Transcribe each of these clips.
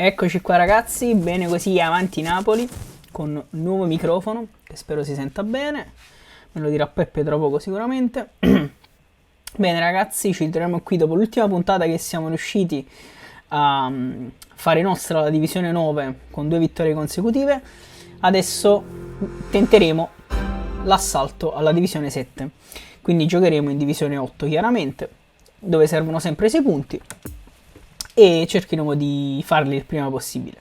Eccoci qua ragazzi, bene così avanti Napoli, con nuovo microfono, che spero si senta bene, me lo dirà Peppe tra poco sicuramente. Bene ragazzi, ci troviamo qui dopo l'ultima puntata che siamo riusciti a fare nostra la divisione 9 con 2 vittorie consecutive. Adesso tenteremo l'assalto alla divisione 7, quindi giocheremo in divisione 8 chiaramente, dove servono sempre 6 punti. E cercheremo di farli il prima possibile.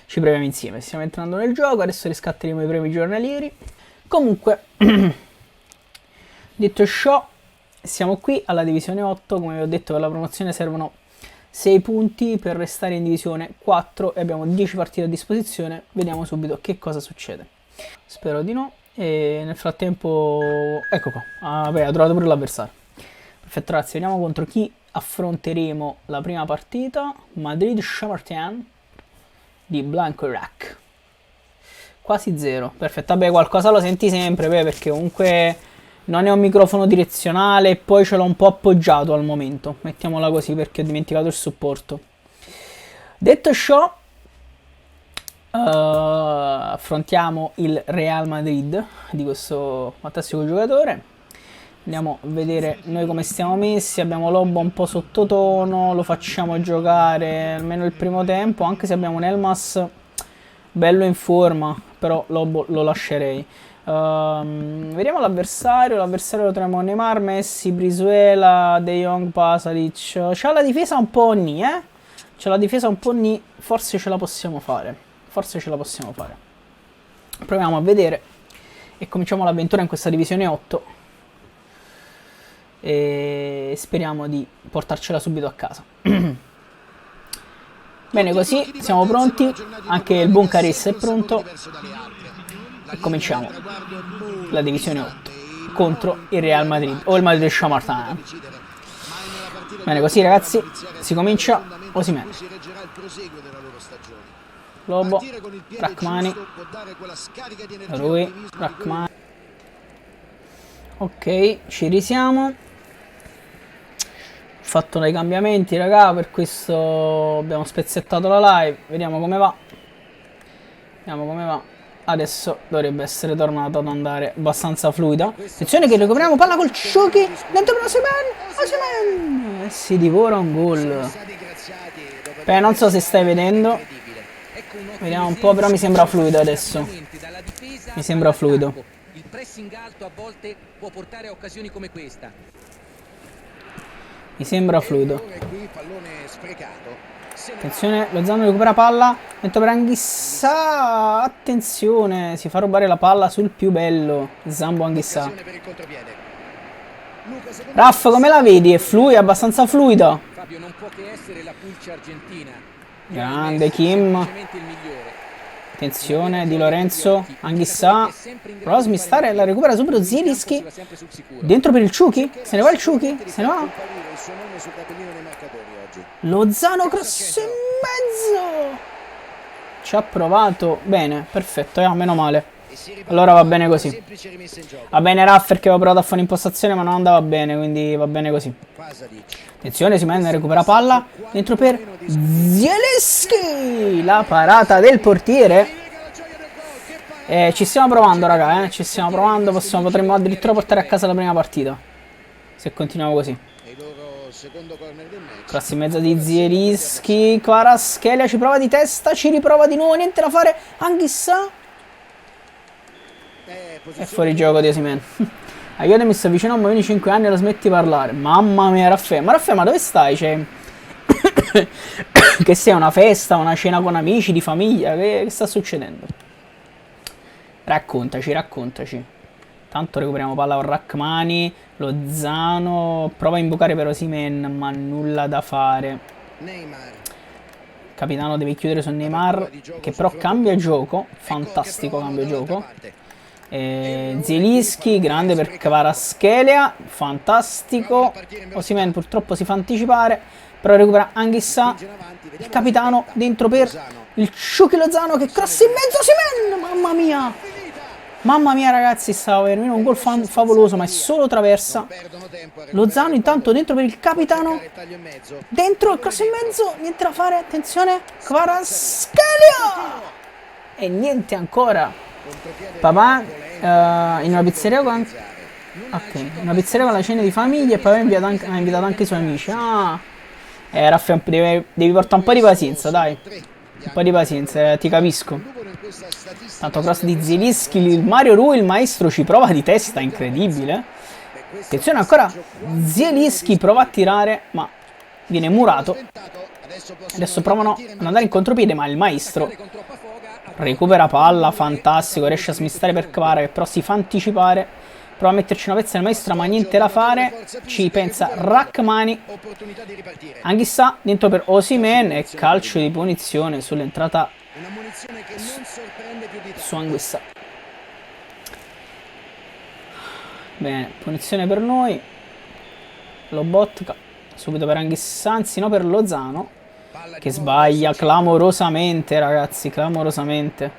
Ci proviamo insieme. Stiamo entrando nel gioco. Adesso riscatteremo i premi giornalieri. Comunque, detto ciò, siamo qui alla divisione 8. Come vi ho detto, per la promozione servono 6 punti per restare in divisione 4 e abbiamo 10 partite a disposizione. Vediamo subito che cosa succede. Spero di no. E nel frattempo, ecco qua. Ah, beh, ho trovato pure l'avversario. Perfetto ragazzi, vediamo contro chi affronteremo la prima partita. Madrid Chamartin di Blanco Rack. Quasi 0. Perfetto, vabbè, qualcosa lo senti sempre, beh, perché comunque non è un microfono direzionale e poi ce l'ho un po' appoggiato al momento. Mettiamola così perché ho dimenticato il supporto. Detto ciò, affrontiamo il Real Madrid di questo fantastico giocatore. Andiamo a vedere noi come stiamo messi. Abbiamo Lobo un po' sottotono, lo facciamo giocare almeno il primo tempo, anche se abbiamo un Elmas bello in forma, però Lobo lo lascerei. Vediamo l'avversario. L'avversario lo troviamo Neymar, Messi, Brizuela, De Jong, Pasalic. C'ha la difesa un po' ni, C'ha la difesa un po' ni, forse ce la possiamo fare. Forse ce la possiamo fare. Proviamo a vedere e cominciamo l'avventura in questa divisione 8. E speriamo di portarcela subito a casa. Bene, così siamo pronti, anche il Buncaris è pronto e cominciamo la divisione 8 contro il Real Madrid o il Madrid Chamartin. Bene, così ragazzi si comincia. Osimhen, Lobo, Rachmani, Rui, Rachmani. Ok, ci risiamo. Ho fatto dei cambiamenti raga, per questo abbiamo spezzettato la live. Vediamo come va. Vediamo come va. Adesso dovrebbe essere tornato ad andare abbastanza fluida. Attenzione che recuperiamo palla col Chucky. Dentro per Osimhen. Si divora un gol. Beh, non so se stai vedendo. Vediamo un po', però mi sembra fluido adesso. Mi sembra fluido. Il pressing alto a volte può portare a occasioni come questa. Mi sembra fluido. Attenzione, Lozano recupera palla. Dentro per Anghissà. Attenzione, si fa rubare la palla sul più bello. Zambo Anghissà. Raff, come la vedi? È fluida, abbastanza fluida. Fabio, non può che essere la pulce argentina. Grande Kim. Attenzione Di Lorenzo, Anghissà, prova a smistare, la recupera subito Zielinski. Dentro per il Chucky, se ne va il Chucky, se ne va. Lozano cross in mezzo. Ci ha provato, bene, perfetto, meno male. Allora va bene così. Va bene Raff perché avevo provato a fare un'impostazione ma non andava bene, quindi va bene così. Attenzione, Osimhen recupera palla. Dentro per Zielinski. La parata del portiere. Ci stiamo provando raga, ci stiamo provando. Potremmo addirittura portare a casa la prima partita se continuiamo così. Cross in mezzo di Zielinski. Kvaratskhelia ci prova di testa, ci riprova di nuovo, niente da fare. Anghissà. È fuori gioco di Osimhen. Aiuto, mi sto vicino a un bambino di 5 anni e lo smetti di parlare. Mamma mia, Raffaele. Ma Raffaele, ma dove stai? Cioè, che sia una festa, una cena con amici, di famiglia? Che sta succedendo? Raccontaci, raccontaci. Tanto recuperiamo palla con Rachmani. Lozano prova a invocare per Osimhen, ma nulla da fare. Capitano deve chiudere su Neymar, che però cambia gioco. Fantastico cambio gioco. Zielinski, grande per Kvaratskhelia, fantastico. Osimhen purtroppo si fa anticipare, però recupera Anghissà. Il capitano dentro per il Chucky Lozano che cross in mezzo. Osimhen, mamma mia, Mamma mia ragazzi, stava per venire un gol favoloso, ma è solo traversa. Lozano intanto dentro per il capitano. Dentro, il cross in mezzo, niente da fare, attenzione. Kvaratskhelia! E niente ancora. Papà in una pizzeria con... Ok, una pizzeria con la cena di famiglia e poi ha invitato anche i suoi amici. Ah, Raffa, devi portare un po' di pazienza, dai. Un po' di pazienza, ti capisco. Tanto cross di Zielinski, il Mario Rui, il maestro ci prova di testa, incredibile. Attenzione ancora, Zielinski prova a tirare, ma viene murato. Adesso provano ad andare in contropiede, ma il maestro recupera palla, fantastico, riesce a smistare per Kvara che però si fa anticipare. Prova a metterci una pezza nel maestro, ma niente da fare. Ci pensa Rrahmani. Anghissà dentro per Osimhen e calcio di punizione sull'entrata su Anguissa. Bene, punizione per noi. Lobotka subito per Anghissà, anzi no, per Lozano che sbaglia clamorosamente, ragazzi, clamorosamente.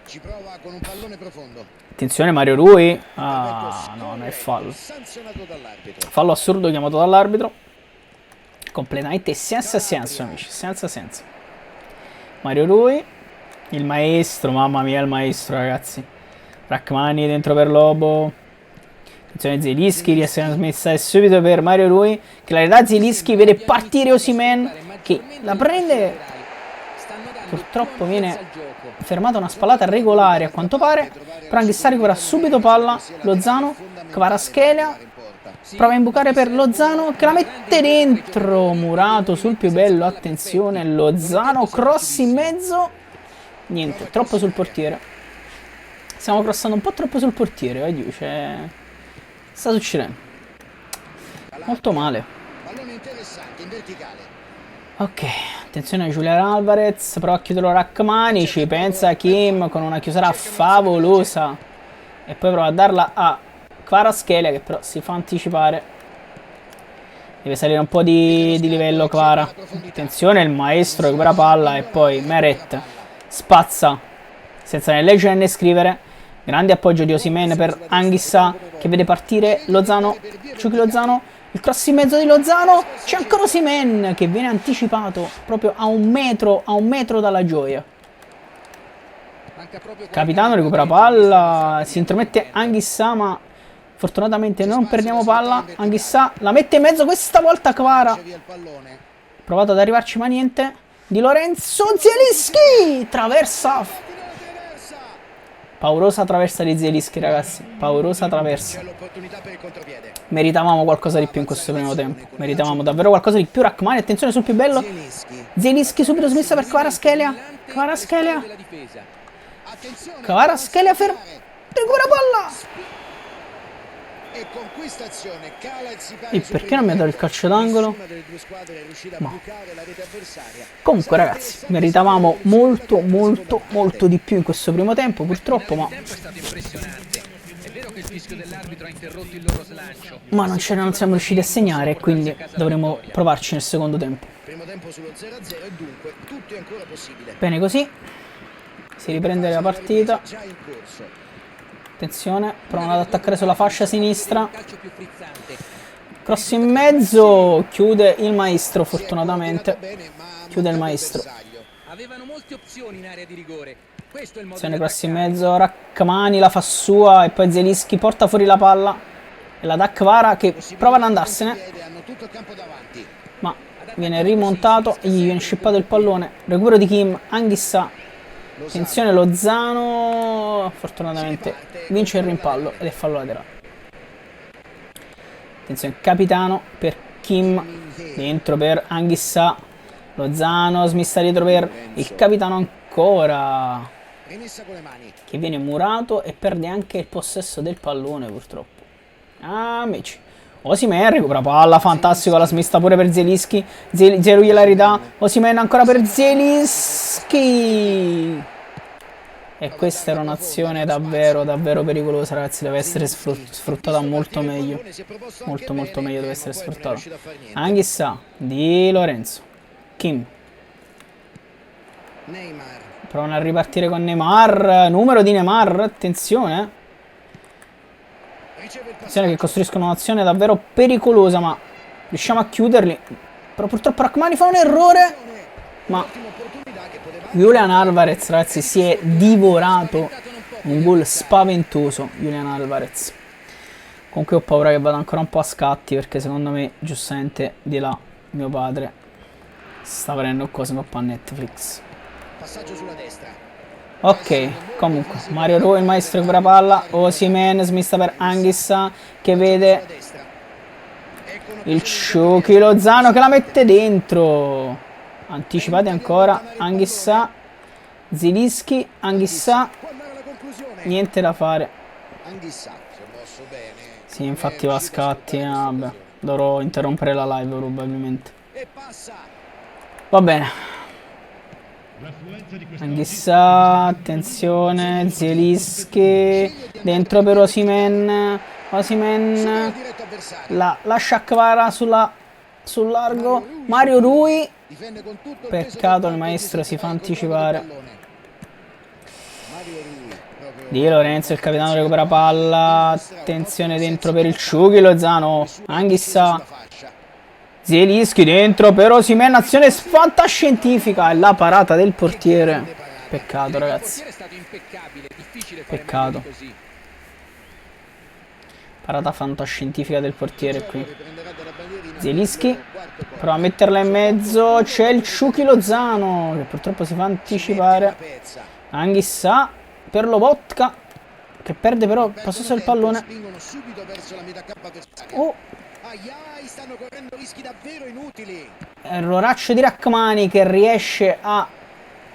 Ci prova con un pallone profondo. Attenzione Mario Rui. Ah, no, non è fallo. Fallo assurdo chiamato dall'arbitro. Completamente senza senso, amici, senza senso. Mario Rui, il maestro, mamma mia, il maestro, ragazzi. Rrahmani dentro per Lobo. Attenzione Zielinski, riesce a smessare subito per Mario Rui, che la realtà Zielinski vede partire Osimhen, che la prende. Purtroppo viene fermata una spallata regolare a quanto pare. Però Anghissà recupera subito palla. Lozano, Kvaratskhelia prova a imbucare per Lozano che la mette dentro. Murato sul più bello, attenzione. Lozano, cross in mezzo. Niente, troppo sul portiere. Stiamo crossando un po' troppo sul portiere. Oddio, cioè... sta succedendo molto male. Ok, attenzione a Julian Alvarez, prova a chiuderlo Rrahmani, ci pensa Kim con una chiusura favolosa e poi prova a darla a Kvaratskhelia che però si fa anticipare. Deve salire un po' di livello Kvara. Attenzione, il maestro recupera palla e poi Meret spazza senza né leggere né scrivere. Grande appoggio di Osimhen per Anghissà che vede partire Lozano, Ciuchi Lozano. Il cross in mezzo di Lozano, c'è ancora Osimhen che viene anticipato proprio a un metro dalla gioia. Capitano recupera palla, si intromette Anghissà ma fortunatamente non perdiamo palla. Anghissà la mette in mezzo, questa volta Kvara. Provato ad arrivarci ma niente. Di Lorenzo, Zielinski, traversa. Paurosa traversa di Zielinski, ragazzi, paurosa traversa. Meritavamo qualcosa di più in questo primo tempo. Meritavamo davvero qualcosa di più. Rrahmani, attenzione sul più bello. Zielinski subito smessa per Kvaratskhelia. Kvaratskhelia ferma. Recupera palla. E perché non mi ha dato il calcio d'angolo? Comunque ragazzi, meritavamo molto di più in questo primo tempo, purtroppo, ma non siamo riusciti a segnare, quindi dovremo provarci nel secondo tempo. Bene così, si riprende la partita. Attenzione, provano ad attaccare sulla fascia sinistra. Cross in mezzo, chiude il maestro fortunatamente. Chiude il maestro. Attenzione, cross in mezzo, Rrahmani la fa sua e poi Zielinski porta fuori la palla. E la dà Kvara che prova ad andarsene. Ma viene rimontato e gli viene scippato il pallone. Recupero di Kim, Anghissà. Attenzione Lozano, fortunatamente vince il rimpallo ed è fallo laterale. Attenzione capitano per Kim, dentro per Anghissà. Lozano smissa dietro per il capitano ancora, che viene murato e perde anche il possesso del pallone purtroppo. Amici, Osimhen recupera palla, fantastico, la smista pure per Zielinski. Zieru gliela ridà. Osimhen ancora per Zielinski. E questa era un'azione davvero pericolosa, ragazzi. Deve essere sfruttata molto meglio. Molto meglio deve essere sfruttata. Anghissà, Di Lorenzo, Kim. Provano a ripartire con Neymar. Numero di Neymar. Attenzione. Attenzione che costruiscono un'azione davvero pericolosa, ma riusciamo a chiuderli. Però purtroppo Rachmani fa un errore. Ma Julian Alvarez, ragazzi, si è divorato un gol spaventoso. Julian Alvarez. Comunque ho paura che vada ancora un po' a scatti, perché secondo me, giustamente, di là mio padre sta prendendo cose un po' a Netflix. Passaggio sulla destra. Ok, comunque, Mario Rui, il maestro che la palla, Osimhen, smista per Anghissa, che vede il Chucky Lozano che la mette dentro. Anticipati ancora, Anghissa, Zielinski, Anghissa, niente da fare. Anghissa si è mosso bene. Sì, infatti va a scatti, vabbè, dovrò interrompere la live probabilmente. E passa. Va bene. Anghissa, attenzione, Zielinski, dentro per Osimhen, Osimhen, Diretto avversario. la lascia Kvara sul largo, Mario Rui, Difende con tutto il peccato peso il del maestro campo si e fa il anticipare. controllo del pallone. Mario Rui, proprio Di Lorenzo, il capitano recupera palla, attenzione dentro per il Chucky Lozano, Anghissa, sulla fascia. Zielinski dentro per Osimhen, azione fantascientifica e la parata del portiere. Peccato ragazzi, Il portiere è stato impeccabile, difficile fare peccato. meglio di così. Parata fantascientifica del portiere qui. Riprenderà dalla bandierina. Zielinski prova a metterla in mezzo, c'è il Chucky Lozano che purtroppo si fa anticipare. Pezza. Anghissa per Lobotka che perde però il possesso del pallone. Spingono subito verso la metà campo avversaria. Oh, Ai, stanno correndo rischi davvero inutili. erroraccio di Rachmani che riesce a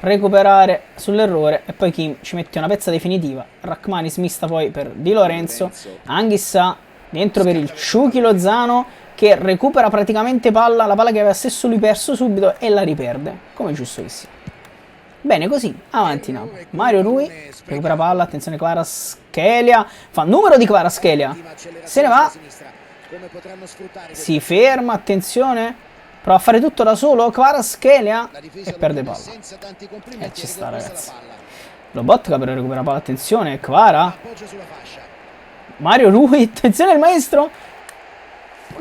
recuperare sull'errore e poi Kim ci mette una pezza definitiva. Rachmani smista poi per Di Lorenzo, Anghissa dentro per il Chucky Lozano che recupera praticamente palla, la palla che aveva stesso lui perso subito e la riperde, come giusto che sia. Bene, così, avanti Napoli. Mario Rui recupera palla, attenzione Kvaratskhelia, fa numero di Kvaratskhelia, se ne va, Come potranno sfruttare si ferma, attenzione, prova a fare tutto da solo, Kvaratskhelia e perde palla. senza tanti complimenti. Ci sta ragazzi. La palla. Lobotka però recupera palla, attenzione, Kvara, Appoggio sulla fascia. Mario Rui, attenzione il maestro,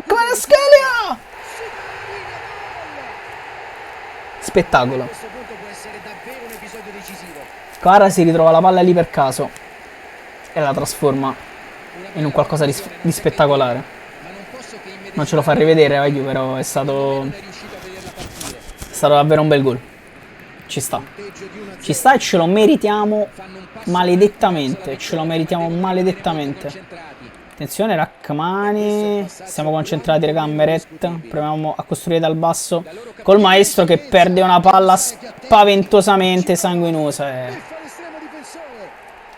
Kvaratskhelia! Spettacolo. A questo punto può essere davvero un episodio decisivo. Kvara si ritrova la palla lì per caso e la trasforma in un qualcosa di spettacolare. Ma non posso che Non ce lo fa rivedere Aiu, però è stato riuscito a vederla partire. davvero un bel gol. Ci sta. Ci sta e ce lo meritiamo maledettamente. Ce lo meritiamo maledettamente. Concentrati. Attenzione, Rachmani. Stiamo concentrati, raga. Meret. Proviamo a costruire dal basso. Col maestro che perde una palla spaventosamente sanguinosa. Fa l'estremo difensore.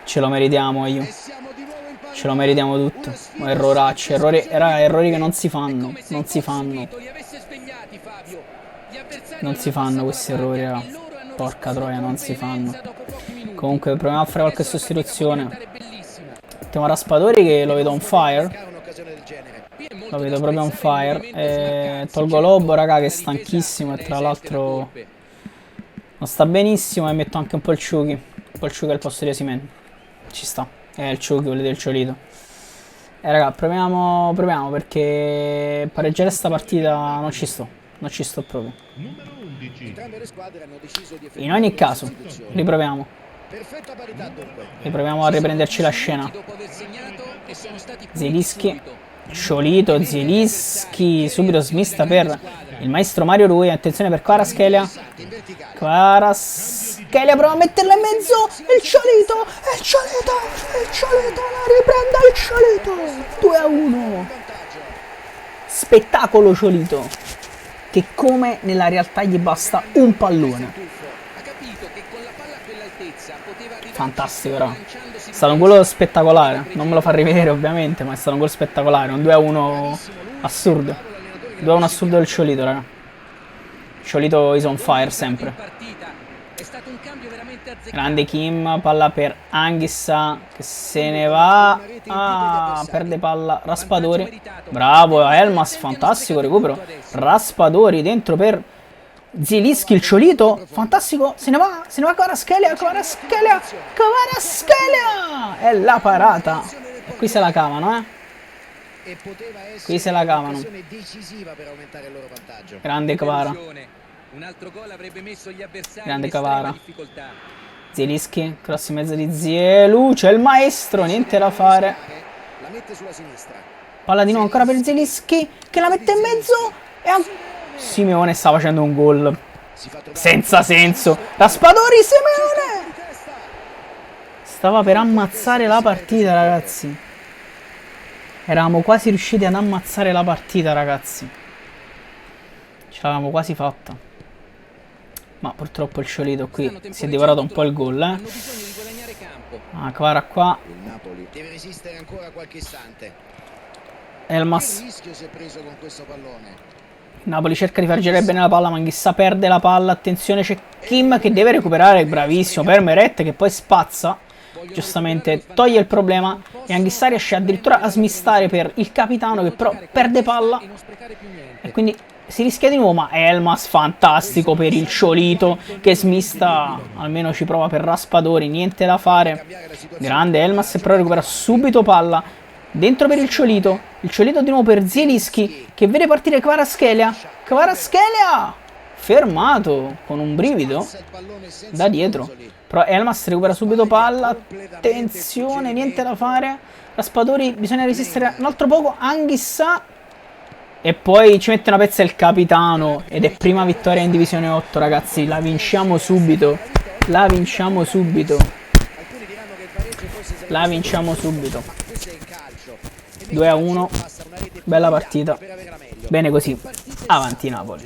Ce lo meritiamo, Aiu. E siamo di nuovo in palla. Ce lo meritiamo tutto. Erroracci. Errori che non si fanno. Non si fanno. Li avesse svegliati, Fabio. Gli avversari Non si fanno questi errori, raga. Porca troia, non si fanno. Comunque proviamo a fare qualche sostituzione. Mettiamo Raspadori che lo vedo on fire. Un'occasione del genere. Lo vedo proprio on fire. Tolgo Lobo, raga, che è stanchissimo e tra l'altro non sta benissimo. E metto anche un po' il Chucky. Un po' il Chucky al posto di Osimhen. Ci sta. Il Chucky, volete il Ciolito. Raga, proviamo perché pareggiare sta partita non ci sto. Non ci sto proprio. Entrambe le squadre hanno deciso di In ogni caso, riproviamo. perfetta parità dunque. Riproviamo a riprenderci la scena. Dopo aver segnato e sono stati Zielinski, Ciolito, Zielinski, subito smista per il maestro Mario Rui, attenzione per Kvaratskhelia. In verticale. Kvaratskhelia prova a metterla in mezzo, il Ciolito, la riprende il Ciolito, 2-1. Spettacolo Ciolito, che come nella realtà gli basta un pallone. Ha capito che con la palla a quell'altezza poteva arrivare Fantastico, però. È stato un gol spettacolare. Non me lo fa rivedere, ovviamente, ma è stato un gol spettacolare. Un 2-1 assurdo. 2-1 assurdo del Ciolito, raga. Ciolito is on fire sempre. partita. È stato un cambio veramente azzeccato. Grande Kim, palla per Anghissa che se ne va. Ah, perde palla. Raspadori. Bravo, Elmas, fantastico recupero. Raspadori dentro per Zielinski, il Ciolito, fantastico, se ne va Kvaratskhelia, è la parata. E qui se la cavano, E poteva essere qui se la cavano. un'occasione decisiva per aumentare il loro vantaggio. Grande Kvara, Un altro gol avrebbe messo gli avversari grande in estrema Kvara. difficoltà. Zielinski, cross in mezzo di Zielu, c'è il maestro, niente da fare. La mette sulla sinistra. Palla di nuovo ancora per Zielinski, che la mette in mezzo, e Simeone sta facendo un gol Si fa trovare senza senso. Raspadori, Simeone! Stava per ammazzare la partita, ragazzi. Eravamo quasi riusciti ad ammazzare la partita, ragazzi. Ce l'avevamo quasi fatta. Ma purtroppo il Ciolito qui si è divorato un po' il gol, Hanno bisogno di guadagnare campo. Ah, Kvara qua. Il Napoli deve resistere ancora qualche istante. Elmas. Che rischio si è preso con questo pallone? Napoli cerca di far girare bene la palla, ma Anghissà perde la palla. Attenzione, c'è Kim che deve recuperare, bravissimo, per Meret che poi spazza. Giustamente toglie il problema e Anghissà riesce addirittura a smistare per il capitano che però perde palla. E non sprecare più niente. E quindi si rischia di nuovo, ma Elmas fantastico per il Ciolito che smista, almeno ci prova per Raspadori, niente da fare. Grande Elmas, però recupera subito palla. Dentro per il Ciolito di nuovo per Zielinski che vede partire Kvaratskhelia, fermato con un brivido da dietro, però Elmas recupera subito palla, attenzione, niente da fare, Raspadori bisogna resistere un altro poco, Anghissà, e poi ci mette una pezza il capitano ed è prima vittoria in divisione 8, ragazzi, la vinciamo subito, la vinciamo subito. La vinciamo subito. 2-1. Bella partita. Bene così. Avanti Napoli.